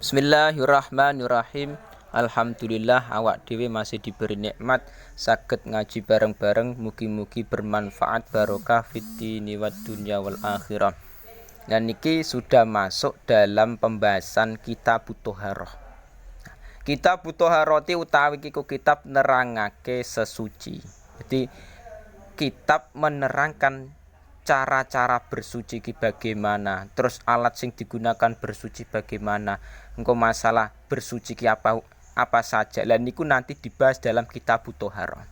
Bismillahirrahmanirrahim. Alhamdulillah awak dhewe masih diberi nikmat saged ngaji bareng-bareng, mugi-mugi bermanfaat barokah fiddini wad dunya wal akhirah. Dan niki sudah masuk dalam pembahasan kitab Thaharah. Kitab Thaharah utawi kiku kitab nerangake sesuci. Jadi kitab menerangkan cara-cara bersuci bagaimana, terus alat sing digunakan bersuci bagaimana, engko masalah bersuci apa saja. Lah niku nanti dibahas dalam kitab Thaharah.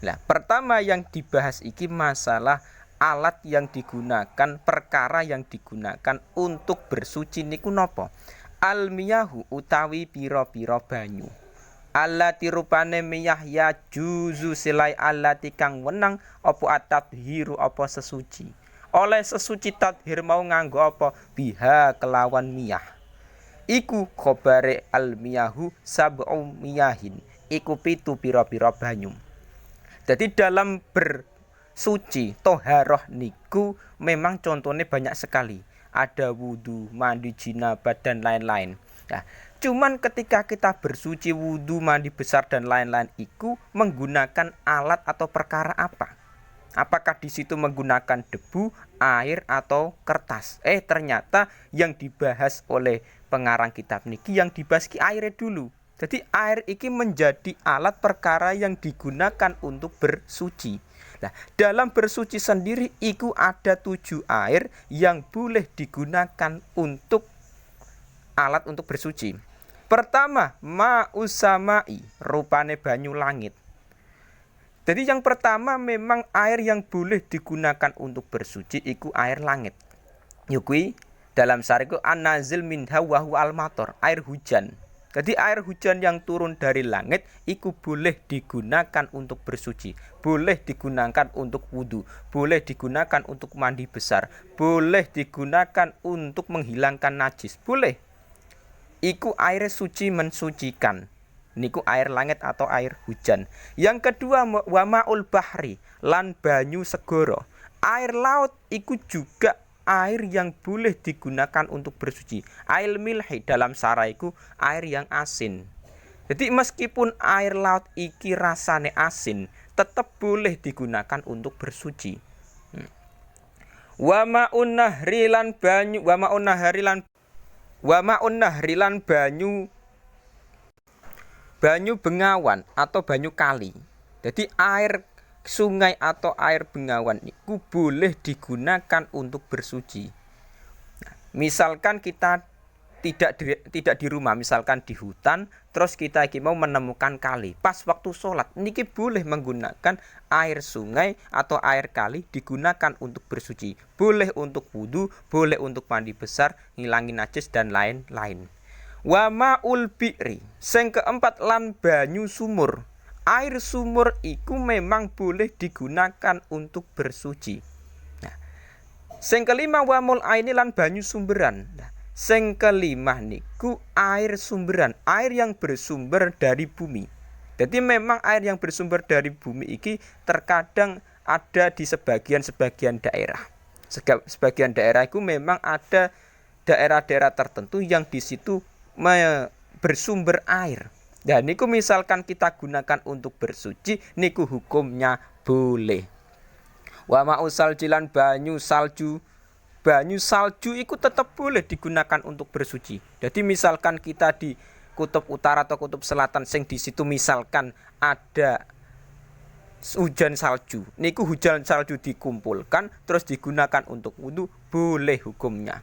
Lah pertama yang dibahas iki masalah alat yang digunakan, perkara yang digunakan untuk bersuci niku napa? Al-miyahu utawi pira-pira banyu. Allati rupane miyah ya juzu silai allati kang wenang apa at-tadhiru apa sesuci. Oleh sesuci tadhir mau nganggo apa? Biha kelawan miyah. Iku khobare al-miyahu sab'u miyahin. Iku pitu pira-pira banyu. Jadi dalam bersuci toharoh niku memang contohnya banyak sekali. Ada wudu, mandi jinabat dan lain-lain. Nah, cuman ketika kita bersuci, wudu, mandi besar dan lain-lain itu menggunakan alat atau perkara apa? Apakah di situ menggunakan debu, air atau kertas? Ternyata yang dibahas oleh pengarang kitab niki yang dibahas ki airnya dulu. Jadi air iki menjadi alat perkara yang digunakan untuk bersuci. Nah, dalam bersuci sendiri iku ada 7 air yang boleh digunakan untuk alat untuk bersuci. Pertama, ma'usamai, rupane banyu langit. Jadi yang pertama memang air yang boleh digunakan untuk bersuci iku air langit. Yukui dalam syariku an-nazil minha wa huwa al-matar, air hujan. Jadi air hujan yang turun dari langit iku boleh digunakan untuk bersuci, boleh digunakan untuk wudu, boleh digunakan untuk mandi besar, boleh digunakan untuk menghilangkan najis, boleh. Iku air suci mensucikan. Niku air langit atau air hujan. Yang kedua wa ma'ul bahri, lan banyu segara. Air laut iku juga air yang boleh digunakan untuk bersuci. Air milhi dalam saraiku air yang asin. Jadi meskipun air laut iki rasane asin, tetap boleh digunakan untuk bersuci. Wa ma'un nahri lan banyu banyu bengawan atau banyu kali. Jadi air sungai atau air bengawan itu boleh digunakan untuk bersuci. Misalkan kita tidak di rumah, misalkan di hutan, terus kita mau menemukan kali. Pas waktu sholat, niki boleh menggunakan air sungai atau air kali digunakan untuk bersuci. Boleh untuk wudu, boleh untuk mandi besar, ngilangin najis dan lain-lain. Wa ma'ul bi'ri, sing keempat lan banyu sumur. Air sumur iku memang boleh digunakan untuk bersuci. Nah, sing kelima wa mul aini lan banyu sumberan. Nah, sing kelima niku air sumberan, air yang bersumber dari bumi. Jadi memang air yang bersumber dari bumi iki terkadang ada di sebagian daerah. Sebagian daerah itu memang ada daerah-daerah tertentu yang di situ bersumber air. Dan niku misalkan kita gunakan untuk bersuci, niku hukumnya boleh. Wa ma'usal jilan banyu salju. Banyu salju itu tetap boleh digunakan untuk bersuci. Jadi misalkan kita di kutub utara atau kutub selatan sing di situ misalkan ada hujan salju. Niku hujan salju dikumpulkan terus digunakan untuk wudu, boleh hukumnya.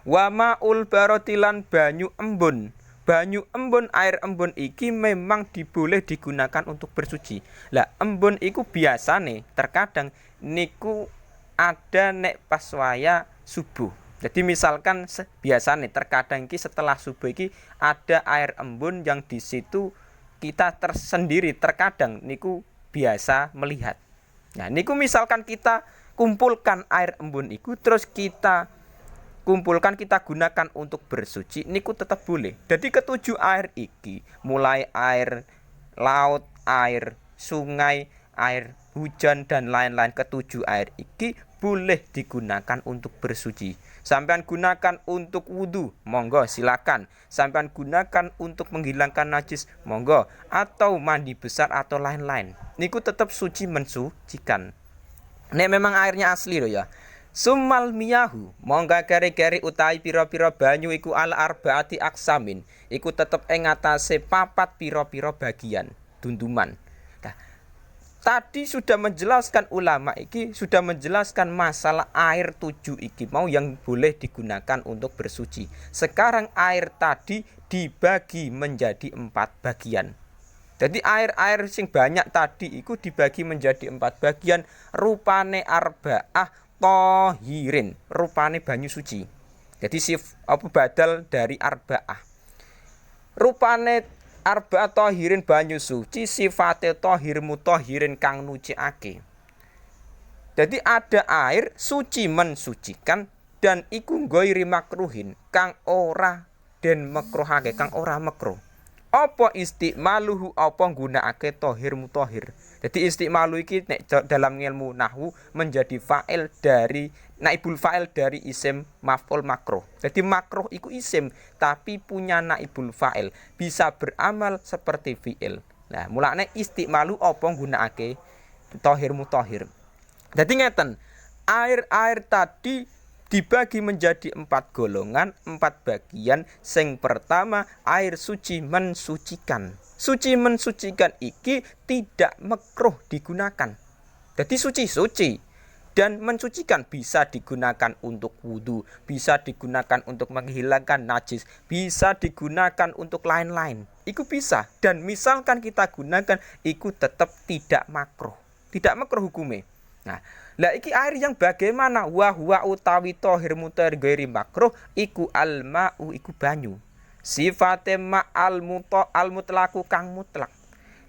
Wa ma'ul barotilan banyu embun. Banyu embun, air embun iki memang boleh digunakan untuk bersuci. Lah embun iku biasane terkadang niku ada nek pas waya subuh. Jadi misalkan biasane terkadang iki setelah subuh iki ada air embun yang di situ kita tersendiri terkadang niku biasa melihat. Nah niku misalkan kita kumpulkan air embun iku terus kita gunakan untuk bersuci, niku tetap boleh. Jadi ketujuh air iki, mulai air laut, air sungai, air hujan dan lain-lain, ketujuh air iki boleh digunakan untuk bersuci. Sampean gunakan untuk wudu, monggo silakan. Sampean gunakan untuk menghilangkan najis, monggo. Atau mandi besar atau lain-lain. Niku tetap suci mensucikan. Nek memang airnya asli loh ya. Summal miyahu mongga keri-keri utawi pira-pira banyu iku al arbaati aksamin. Iku tetep ing ngatasé papat pira-pira bagian dunduman. Nah, tadi sudah menjelaskan ulama iki sudah menjelaskan masalah air 7 iki mau yang boleh digunakan untuk bersuci. Sekarang air tadi dibagi menjadi 4 bagian. Jadi air sing banyak tadi iku dibagi menjadi 4 bagian rupane arba'ah tohirin, rupane banyu suci. Jadi badal dari arba'ah. Rupane arba'ah tohirin banyu suci, sifate tohir mutohirin kang nuciake. Jadi ada air suci mensucikan dan iku ghairi makruhin kang ora den makruhake, kang ora makruh. Apa istimaluhu apa nggunakake tohir mutohir. Jadi istimalu iki nek dalam ilmu nahwu menjadi fa'il dari naibul fa'il dari isim maf'ul makruh. Jadi makruh iku isim tapi punya naibul fa'il, bisa beramal seperti fi'il. Nah, mulane istimalu apa nggunakake tohir mutohir. Jadi ngeten, air tadi dibagi menjadi 4 golongan, 4 bagian. Sing pertama air suci mensucikan. Suci mensucikan iki tidak makruh digunakan. Jadi suci dan mensucikan, bisa digunakan untuk wudu, bisa digunakan untuk menghilangkan najis, bisa digunakan untuk lain-lain. Iku bisa, dan misalkan kita gunakan iku tetap tidak makruh. Tidak makruh hukumnya. Nah, lah iki air yang bagaimana? Wa huwa utawi tohir mutohir ghairi makruh iku alma'u iku banyu. Sifate ma'al mutlaqu kang mutlak.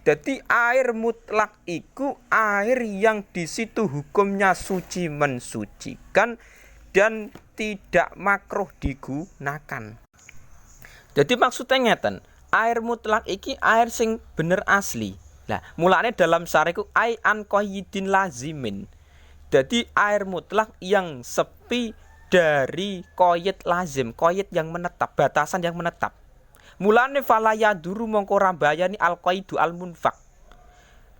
Jadi air mutlak iku air yang di situ hukumnya suci mensucikan dan tidak makruh digunakan. Jadi maksudnya ngeten, air mutlak iki air sing bener asli. Nah, mulane dalam syariku ai an qayyidin lazimin. Jadi air mutlak yang sepi dari qayyid lazim, qayyid yang menetap, batasan yang menetap. Mulane falaya duru mongko rambayani al qaidu al munfak.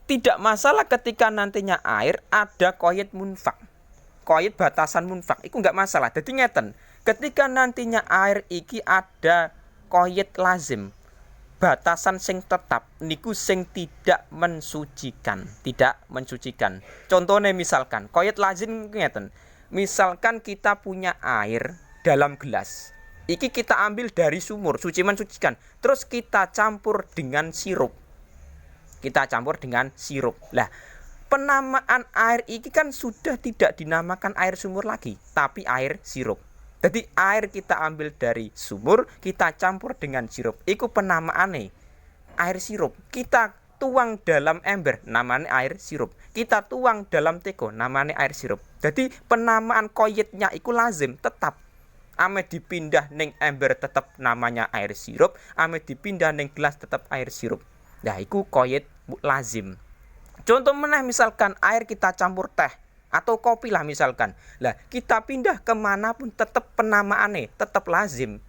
Tidak masalah ketika nantinya air ada qayyid munfak. Qayyid batasan munfak itu enggak masalah. Jadi ngeten, ketika nantinya air iki ada qayyid lazim, batasan sing tetap niku sing tidak mensucikan. Contohnya misalkan qayyid lazim ngeten. Misalkan kita punya air dalam gelas. Iki kita ambil dari sumur, suci mensucikan. Terus kita campur dengan sirup. Lah, penamaan air iki kan sudah tidak dinamakan air sumur lagi, tapi air sirup. Jadi air kita ambil dari sumur, kita campur dengan sirup. Iku penamaane air sirup. Kita tuang dalam ember, namanya air sirup. Kita tuang dalam teko, namanya air sirup. Jadi penamaan qayyidnya iku lazim, tetap. Ame dipindah ning ember tetap namanya air sirup, ame dipindah ning gelas tetap air sirup. Nah, iku qayyid lazim. Contoh meneh misalkan air kita campur teh atau kopi lah misalkan. Lah, kita pindah kemanapun tetap penamaannya tetap lazim.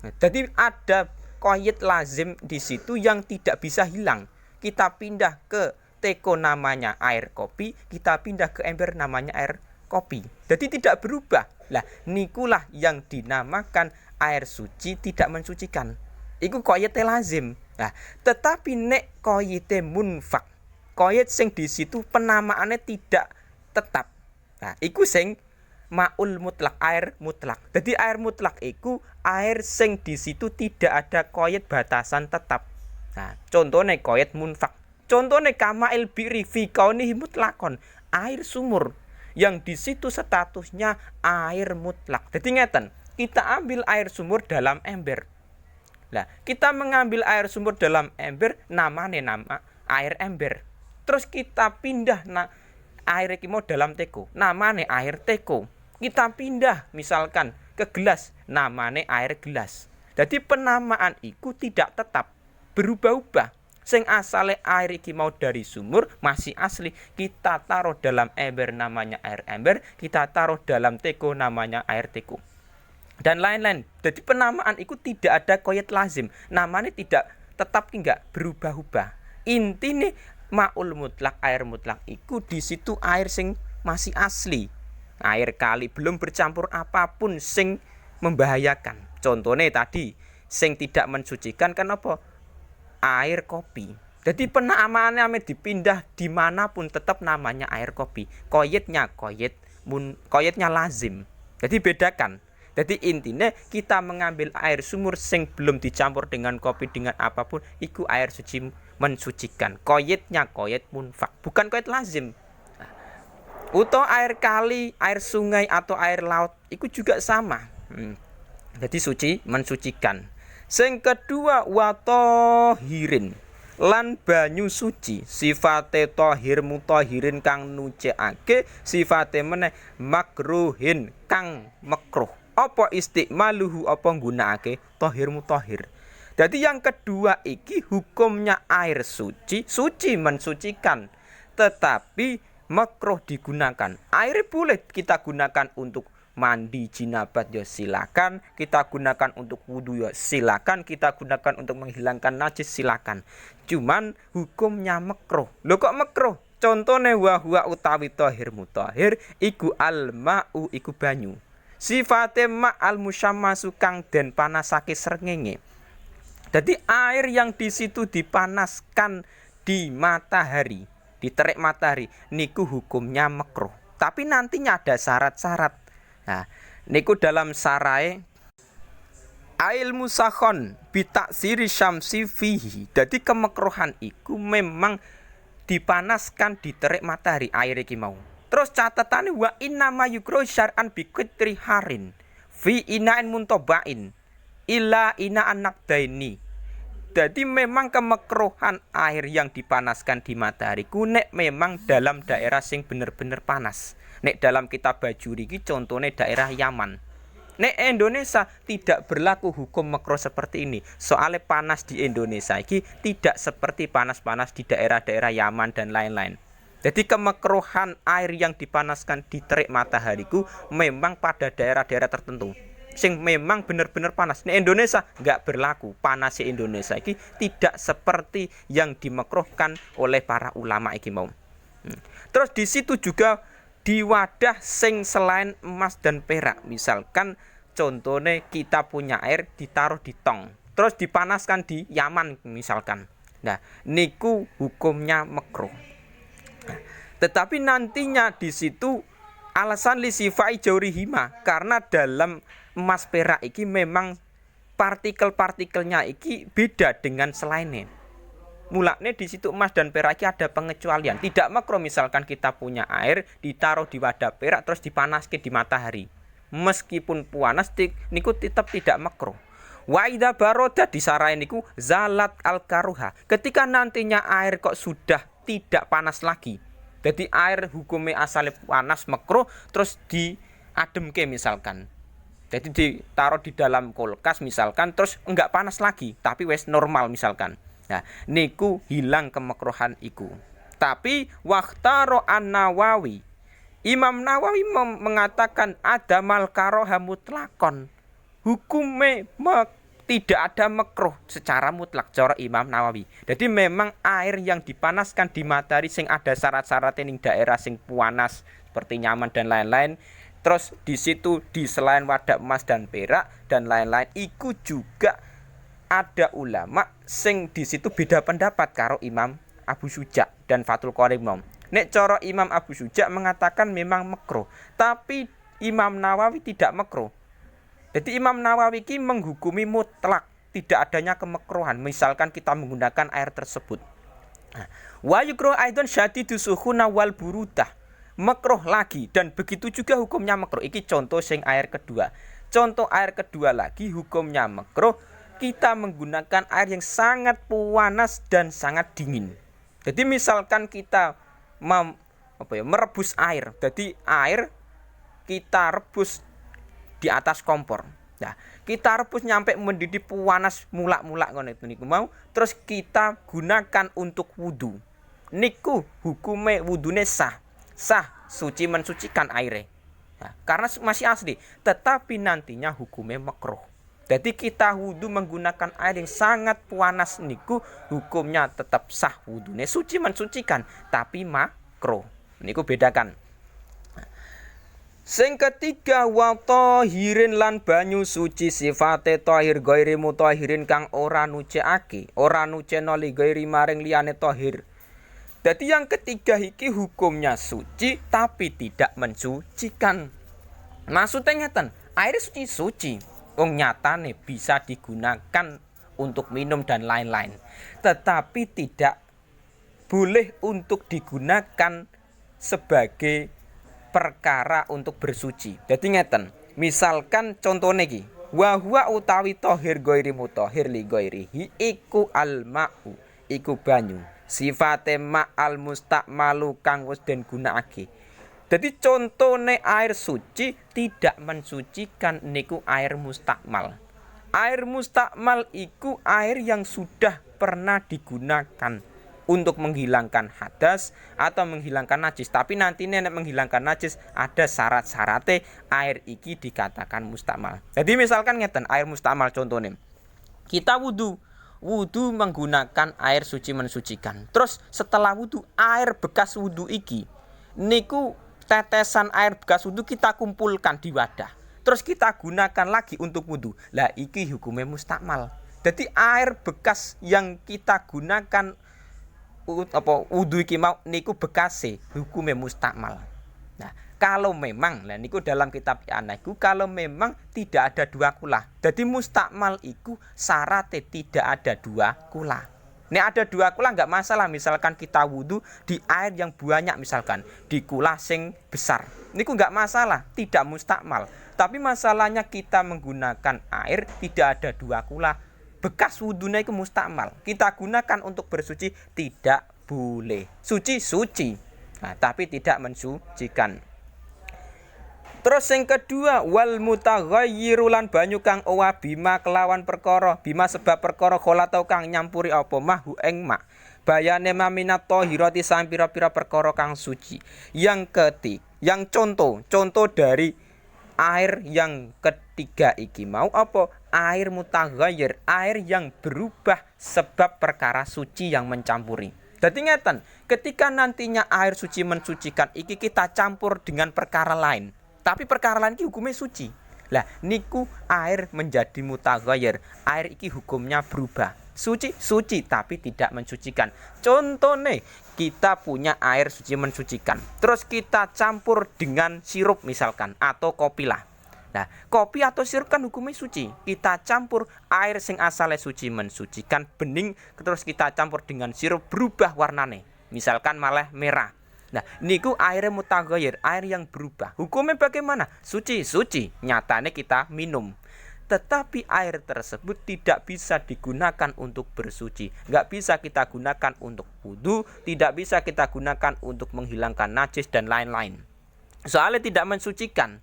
Nah, jadi ada qayyid lazim di situ yang tidak bisa hilang. Kita pindah ke teko namanya air kopi, kita pindah ke ember namanya air kopi. Jadi tidak berubah. Lah, nikulah yang dinamakan air suci tidak mensucikan. Iku qayyid lazim. Nah, tetapi nek qayyid munfak, qayyid sing di situ penamaannya tidak tetap. Nah, iku sing maul mutlak, air mutlak. Jadi air mutlak iku air sing di situ tidak ada qayyid batasan tetap. Nah, contohnya qayyid munfak. Contohnya kamail biri fi kaunihi mutlakon, air sumur yang di situ statusnya air mutlak. Jadi ngeten, kita ambil air sumur dalam ember. Nah, kita mengambil air sumur dalam ember, namanya nama air ember. Terus kita pindah air iki mau dalam teko, namanya air teko. Kita pindah misalkan ke gelas, namanya air gelas. Jadi penamaan iku tidak tetap, berubah-ubah. Sing asale air iki mau dari sumur masih asli, kita taruh dalam ember namanya air ember, kita taruh dalam teko namanya air teko. dan lain-lain. Jadi penamaan itu tidak ada qaid lazim. Namanya tidak tetap enggak berubah-ubah. Intine maul mutlak, air mutlak iku di situ air sing masih asli. Air kali belum bercampur apapun sing membahayakan. Contohnya tadi sing tidak mensucikan kan apa? Air kopi. Jadi penamaannya dipindah dimanapun tetap namanya air kopi. Koyetnya lazim. Jadi bedakan. Jadi intinya kita mengambil air sumur sing belum dicampur dengan kopi dengan apapun, iku air suci mensucikan. Koyetnya koyet munfak, bukan koyet lazim. Atau air kali, air sungai atau air laut, itu juga sama. Jadi suci mensucikan. Sing kedua watohirin lan banyu suci, sifate tohir mutohirin kang nucekake, sifate meneh makruhin kang makruh. Apa istimaluhu, apa nggunakake tohir mutohir. Jadi yang kedua iki hukumnya air suci, suci mensucikan, tetapi makruh digunakan. Air boleh kita gunakan untuk mandi jinabat ya silakan, kita gunakan untuk wudu ya silakan, kita gunakan untuk menghilangkan najis silakan. Cuman hukumnya makruh. Lho kok makruh? Contohnya wa huwa utawi tahir mutahhir iku al-ma'u iku banyu. Sifate ma al-musyammasu kang den panasake srengenge. Jadi air yang di situ dipanaskan di matahari, diterik matahari, niku hukumnya makruh. Tapi nantinya ada syarat-syarat. Nah, niku dalam sarai ail musakhon bitaksiri syamsi fihi. Jadi kemakruhan iku memang dipanaskan diterik matahari air iki mau. Terus catatane wa innama yukro syar'an bi qitri harin fi ina'in muntabain illa ina'an naqdaini. Jadi memang kemakruhan air yang dipanaskan di matahari ku nek memang dalam daerah sing bener-bener panas. Nek dalam kitab Bajuri iki contohnya daerah Yaman. Nek Indonesia tidak berlaku hukum makruh seperti ini. Soalnya panas di Indonesia iki tidak seperti panas-panas di daerah-daerah Yaman dan lain-lain. Jadi kemakruhan air yang dipanaskan di terik matahariku memang pada daerah-daerah tertentu. Sing memang benar-benar panas. Nek Indonesia nggak berlaku. Panas di Indonesia iki tidak seperti yang dimakruhkan oleh para ulama iki mau. Terus di situ juga di wadah sing selain emas dan perak. Misalkan contohnya kita punya air ditaruh di tong, terus dipanaskan di Yaman misalkan. Nah, niku hukumnya makruh. Tetapi nantinya di situ alasan lisifai jaurihima, karena dalam emas perak iki memang partikel-partikelnya iki beda dengan selainnya. Mulanya di situ emas dan perak iki ada pengecualian. Tidak makruh misalkan kita punya air ditaruh di wadah perak terus dipanaske di matahari. Meskipun panas niku tetap tidak makruh. Wa idza baroda disarai niku zalat al-karuha. Ketika nantinya air kok sudah tidak panas lagi. Jadi air hukumnya asalnya panas makruh terus diademke misalkan. Jadi ditaruh di dalam kulkas misalkan terus enggak panas lagi tapi wes normal misalkan. Nah, niku hilang kemakruhan iku. Tapi Wakhtaro An-Nawawi, Imam Nawawi mengatakan ada mal karoha mutlakon. Hukumnya tidak ada makruh secara mutlak cara Imam Nawawi. Jadi memang air yang dipanaskan di matahari sing ada syarat-syarat ning daerah sing panas seperti Yaman dan lain-lain. Terus di situ di selain wadah emas dan perak dan lain-lain iku juga ada ulama sing di situ beda pendapat karo Imam Abu Syuja dan Fathul Qorib. Nek cara Imam Abu Syuja mengatakan memang makruh, tapi Imam Nawawi tidak makruh. Jadi Imam Nawawi ki menghukumi mutlak tidak adanya kemakruhan misalkan kita menggunakan air tersebut. Wa yukro aidon syadidu sukhuna wal burudah. Makruh lagi dan begitu juga hukumnya makruh. Iki contoh sing air kedua. Contoh air kedua lagi hukumnya makruh. Kita menggunakan air yang sangat panas dan sangat dingin. Jadi misalkan kita merebus air. Jadi air kita rebus di atas kompor. Nah, kita rebus nyampe mendidih panas mulak-mulak ngono itu niku mau, terus kita gunakan untuk wudu. Niku hukume wudune sah. Sah, suci mensucikan aire. Nah, karena masih asli, tetapi nantinya hukumnya makruh. Jadi kita wudu menggunakan air yang sangat panas niku hukumnya tetap sah wudune, suci mensucikan, tapi makruh. Niku bedakan. Sing ketiga wa tahirin lan banyu suci sifate tahir ghairi mutahirin kang ora nucekake, ora nuceno li ghairi maring liyane tahir. Jadi yang ketiga iki hukumnya suci tapi tidak mensucikan. Maksudnya ngeten, air suci. Wong nyatane bisa digunakan untuk minum dan lain-lain. Tetapi tidak boleh untuk digunakan sebagai perkara untuk bersuci. Jadi ngeten, misalkan contohnya iki, wa huwa utawi tahir ghairi mutahhir li ghairihi iku al-ma'u, iku banyu. Sifate ma'al mustakmalu kang wis den gunakake. Jadi contohnya air suci tidak mensucikan niku air mustakmal. Air mustakmal iku air yang sudah pernah digunakan untuk menghilangkan hadas atau menghilangkan najis. Tapi nanti nenek menghilangkan najis ada syarat-syaratnya air iki dikatakan mustakmal. Jadi misalkan ngeten air mustakmal contohnya. Kita wudu menggunakan air suci mensucikan. Terus setelah wudu air bekas wudu iki niku tetesan air bekas wudu kita kumpulkan di wadah. Terus kita gunakan lagi untuk wudu. Lah iki hukumnya mustakmal. Jadi air bekas yang kita gunakan wudu iki mau niku bekase hukume mustakmal. Nah, kalau memang lah niku dalam kitab Anaku kalau memang tidak ada dua kula. Jadi mustakmal iku syaratnya tidak ada dua kula. Nek ada dua kula enggak masalah, misalkan kita wudu di air yang banyak misalkan di kula sing besar. Niku enggak masalah, tidak mustakmal. Tapi masalahnya kita menggunakan air tidak ada dua kula. Bekas wudunya itu mustakmal. Kita gunakan untuk bersuci tidak boleh. Suci. Nah, tapi tidak mensucikan. Terus yang kedua wal mutaghayyiru lan banyu kang owa bima kelawan perkara. Bima sebab perkara kholata kang nyampuri apa mahu ing mak. Bayane maminat tahirati sang pira-pira perkara kang suci. Yang contoh dari air yang ketiga iki mau apa? Air mutaghayyir, air yang berubah sebab perkara suci yang mencampuri. Jadi ngeten, ketika nantinya air suci mensucikan iki kita campur dengan perkara lain. Tapi perkara lain iki hukumnya suci. Lah niku air menjadi mutaghayyir, air iki hukumnya berubah. Suci tapi tidak mensucikan. Contohnya kita punya air suci mensucikan. Terus kita campur dengan sirup misalkan atau kopi lah. Nah, kopi atau sirup kan hukumnya suci. Kita campur air sing asalnya suci mensucikan bening, terus kita campur dengan sirup berubah warnane. Misalkan malah merah. Nah, niku airnya mutaghayyir, air yang berubah. Hukumnya bagaimana? Suci. Nyatanya kita minum. Tetapi air tersebut tidak bisa digunakan untuk bersuci. Nggak bisa kita gunakan untuk wudu, tidak bisa kita gunakan untuk menghilangkan najis dan lain-lain. Soalnya tidak mensucikan.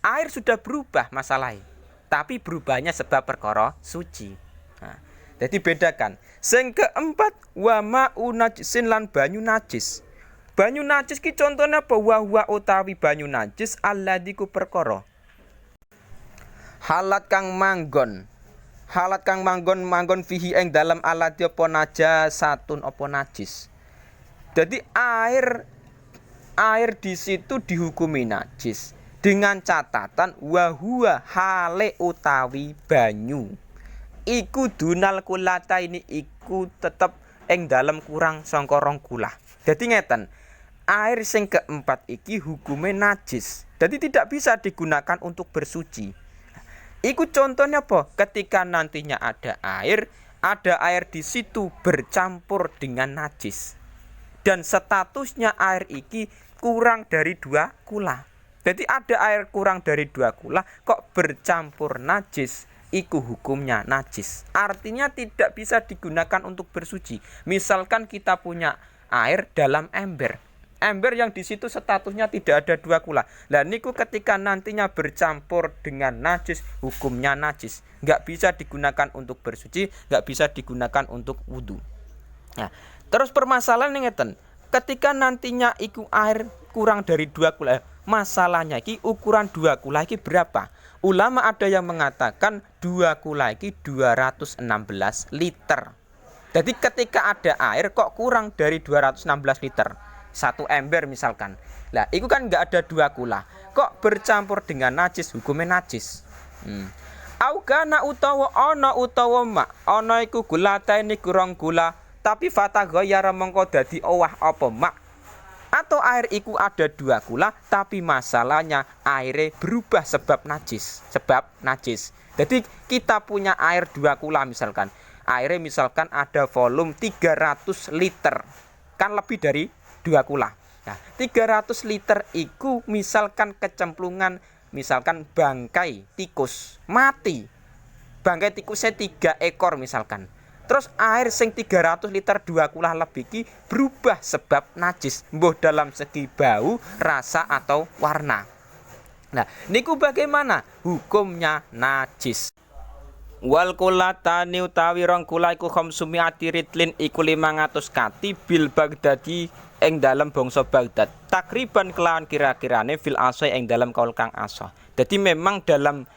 Air sudah berubah masalahnya, tapi berubahnya sebab perkara suci. Nah, jadi bedakan. Sing keempat wa ma'u najisin lan banyu najis. Banyu najis ki contohnya apa? Wa utawi banyu najis alladzi ku perkara halat kang manggon fihi ing dalam alladzi apa najasatun apa najis. Jadi air di situ dihukumi najis. Dengan catatan wahua hale utawi banyu iku dunal kulata ini iku tetep ing dalem kurang sangka 2 kula. Dadi ngeten, air sing keempat iki hukume najis. Jadi tidak bisa digunakan untuk bersuci. Iku contohnya apa? Ketika nantinya ada air di situ bercampur dengan najis. Dan statusnya air iki kurang dari 2 kula. Jadi ada air kurang dari 2 kula kok bercampur najis, iku hukumnya najis. Artinya tidak bisa digunakan untuk bersuci. Misalkan kita punya air dalam ember yang di situ statusnya tidak ada 2 kula. Lah niku ketika nantinya bercampur dengan najis, hukumnya najis. Nggak bisa digunakan untuk bersuci, nggak bisa digunakan untuk wudu. Nah, terus permasalahan ngeten. Ketika nantinya iku air kurang dari 2 kula, masalahnya iki ukuran 2 kula iki berapa? Ulama ada yang mengatakan 2 kula iki 216 liter. Jadi ketika ada air kok kurang dari 216 liter, 1 ember misalkan. Lah, itu kan nggak ada 2 kula. Kok bercampur dengan najis, hukumnya najis. Augana utawa mak, ana iku gulatene kurang gula, tapi fataghayara mengko dadi owah apa mak. Atau air iku ada 2 kula, tapi masalahnya airnya berubah sebab najis. Jadi kita punya air 2 kula misalkan. Airnya misalkan ada volume 300 liter. Kan lebih dari 2 kula. Nah, 300 liter iku misalkan kecemplungan misalkan bangkai tikus mati. Bangkai tikusnya 3 ekor misalkan. Terus air sing 300 liter 2 kula lebih ki berubah sebab najis, mbuh dalam segi bau, rasa atau warna. Nah, niku bagaimana? Hukumnya najis. Wal kulatani utawi rong kula iku khamsumiati ritlin iku 500 kati bil Baghdadi ing dalem bangsa Baghdad. Takriban kelawan kira-kirane fil asai ing dalem kaul kang asah. Jadi memang dalam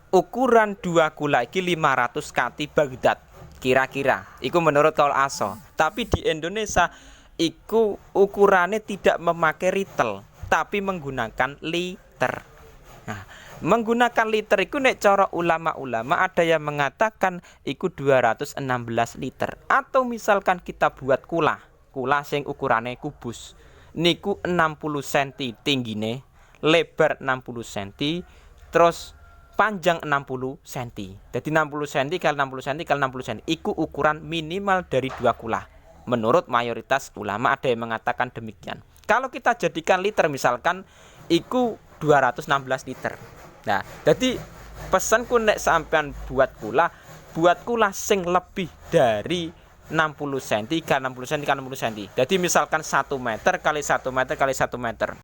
ukuran 2 kula iki 500 kati Baghdad. Kira-kira iku menurut kaul aso. Tapi di Indonesia iku ukurannya tidak memakai ritel tapi menggunakan liter. Nah, menggunakan liter iku nek cara ulama-ulama ada yang mengatakan iku 216 liter. Atau misalkan kita buat kula sing ukurannya kubus niku 60 cm tinggine, lebar 60 cm, terus panjang 60 cm. Jadi 60 cm kali 60 cm kali 60 cm iku ukuran minimal dari 2 kula. Menurut mayoritas ulama ada yang mengatakan demikian. Kalau kita jadikan liter misalkan iku 216 liter. Nah, jadi pesanku nek sampean buat kula sing lebih dari 60 cm kali 60 cm kali 60 cm. Jadi misalkan 1 meter kali 1 meter kali 1 meter.